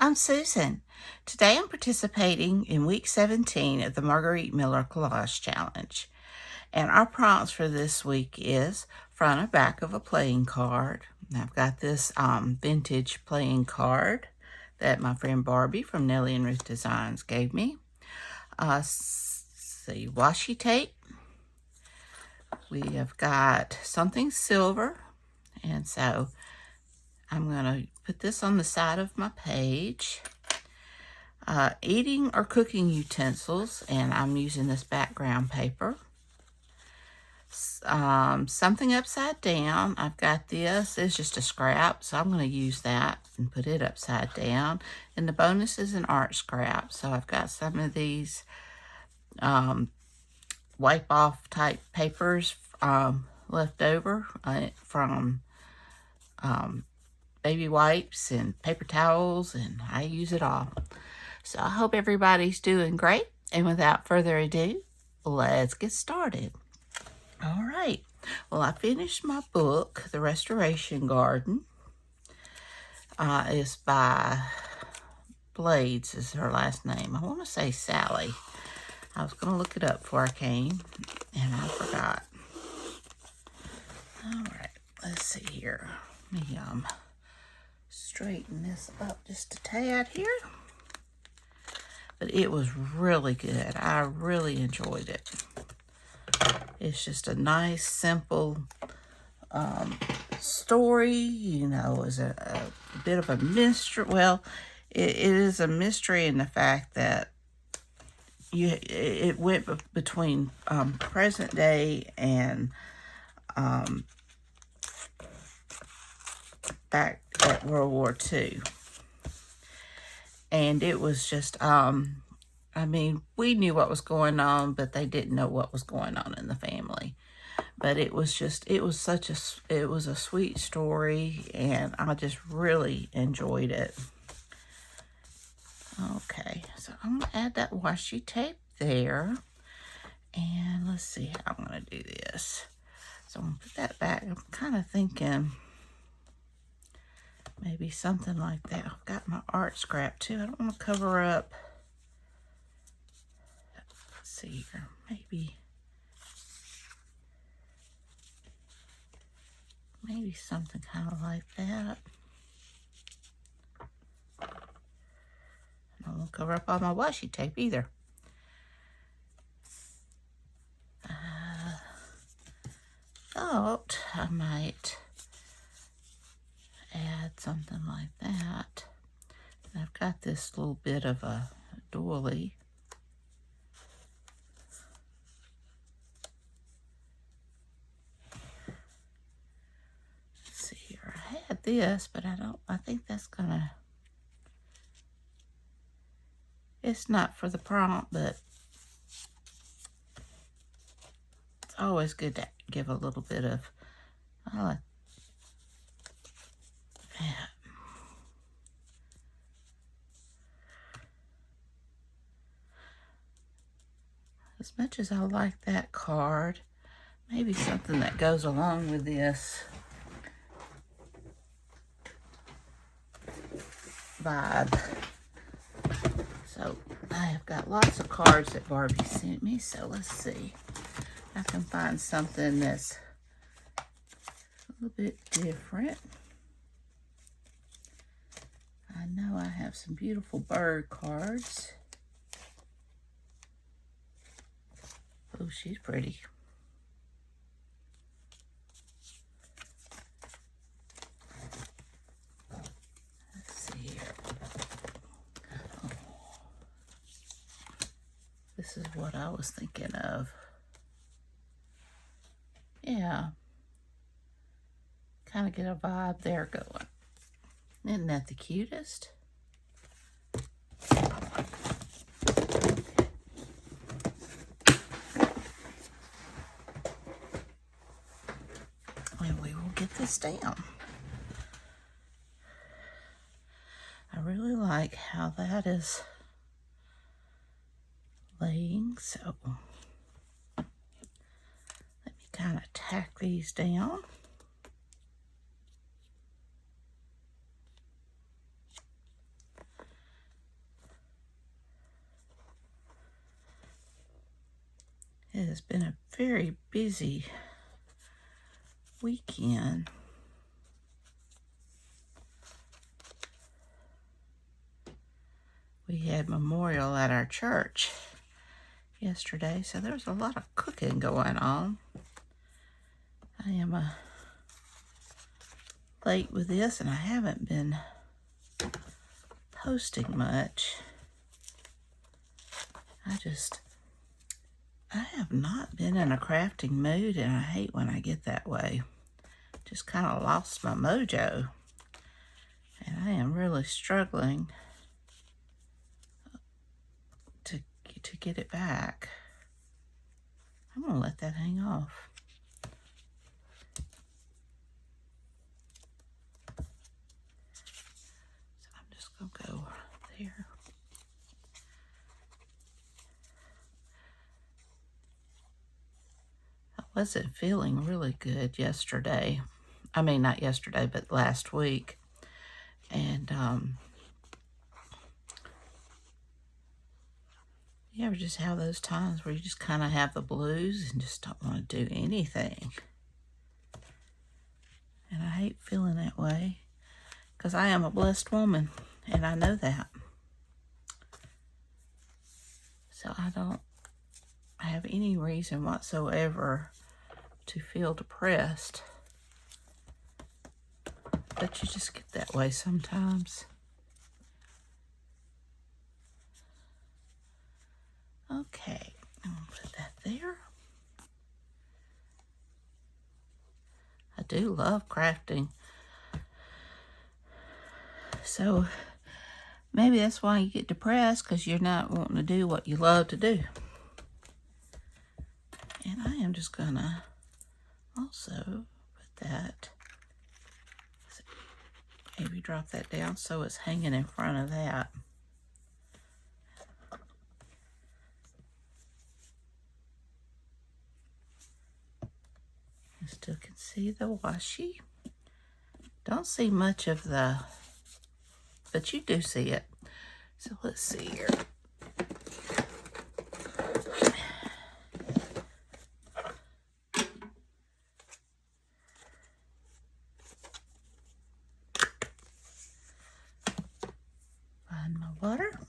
I'm Susan. Today I'm participating in week 17 of the Margarete Miller Collage Challenge. And our prompts for this week is front and back of a playing card. And I've got this vintage playing card that my friend Barbie from Nellie and Ruth Designs gave me. See, washi tape. We have got something silver. And so I'm going to put this on the side of my page. Eating or cooking utensils, and I'm using this background paper. Something upside down. I've got this. It's just a scrap, so I'm going to use that and put it upside down. And the bonus is an art scrap. So I've got some of these wipe-off type papers left over from baby wipes and paper towels, and I use it all. So I hope everybody's doing great. And without further ado, let's get started. All right. Well, I finished my book, The Restoration Garden. It's by Blades is her last name. I want to say Sally. I was going to look it up before I came, and I forgot. All right. Let's see here. Let me straighten this up just a tad here. But it was really good. I really enjoyed it. It's just a nice, simple story. You know, it's a bit of a mystery. Well, it is a mystery in the fact that it went between present day and back at World War II. And it was just, I mean, we knew what was going on, but they didn't know what was going on in the family. But it was just, it was a sweet story, and I just really enjoyed it. Okay, so I'm going to add that washi tape there. And let's see how I'm going to do this. So I'm going to put that back. I'm kind of thinking maybe something like that. I've got my art scrap too. I don't want to cover up. Let's see here. Maybe something kind of like that. I don't want to cover up all my washi tape either. I thought I might add something like that. And I've got this little bit of a doily. Let's see here. I had this, but I think that's gonna, it's not for the prompt, but it's always good to give a little bit of, I like that. As much as I like that card, maybe something that goes along with this vibe. So I have got lots of cards that Barbie sent me, so let's see if I can find something that's a little bit different. I know I have some beautiful bird cards. Oh, she's pretty. Let's see here. Oh. This is what I was thinking of. Yeah. Kind of get a vibe there going. Isn't that the cutest? And we will get this down. I really like how that is laying, so let me kind of tack these down. has been a very busy weekend. We had memorial at our church yesterday, so there was a lot of cooking going on. I am late with this, and I haven't been posting much. I have not been in a crafting mood, and I hate when I get that way. Just kind of lost my mojo, and I am really struggling to get it back. I'm gonna let that hang off. So I'm just gonna go there. I wasn't feeling really good yesterday. I mean, not yesterday, but last week. And you ever just have those times where you just kind of have the blues and just don't want to do anything? And I hate feeling that way, because I am a blessed woman, and I know that. So I don't have any reason whatsoever to feel depressed. But you just get that way sometimes. Okay, I'm gonna put that there. I do love crafting. So maybe that's why you get depressed, because you're not wanting to do what you love to do. And I am just gonna also put that, maybe drop that down so it's hanging in front of that. I still can see the washi. Don't see much of the, but you do see it. So let's see here. Find my water.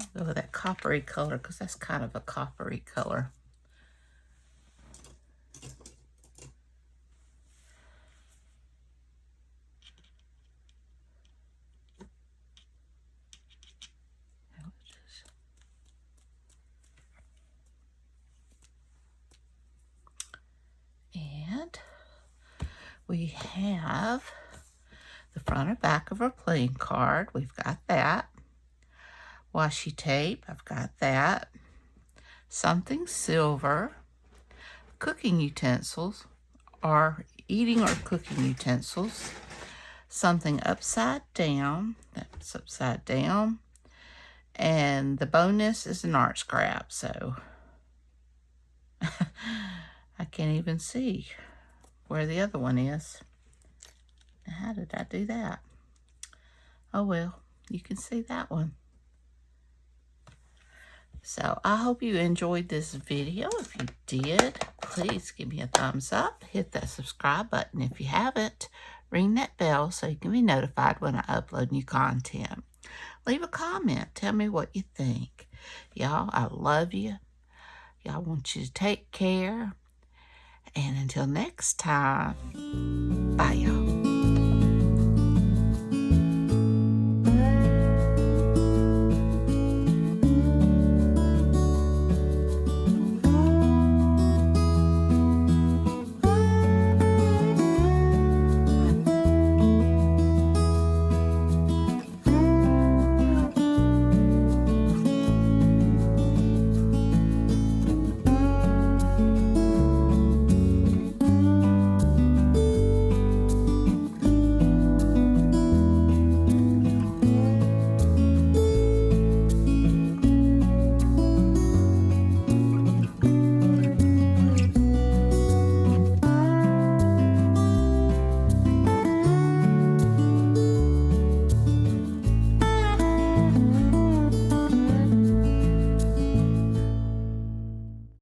I'll go with that coppery color, because that's kind of a coppery color. And we have the front and back of our playing card. We've got that. Washi tape, I've got that. Something silver. Cooking utensils, or eating or cooking utensils. Something upside down, that's upside down. And the bonus is an art scrap, so I can't even see where the other one is. How did I do that? Oh well, you can see that one. So I hope you enjoyed this video. If you did, please give me a thumbs up. Hit that subscribe button if you haven't. Ring that bell so you can be notified when I upload new content. Leave a comment. Tell me what you think. Y'all, I love you. Y'all, want you to take care. And until next time, bye y'all.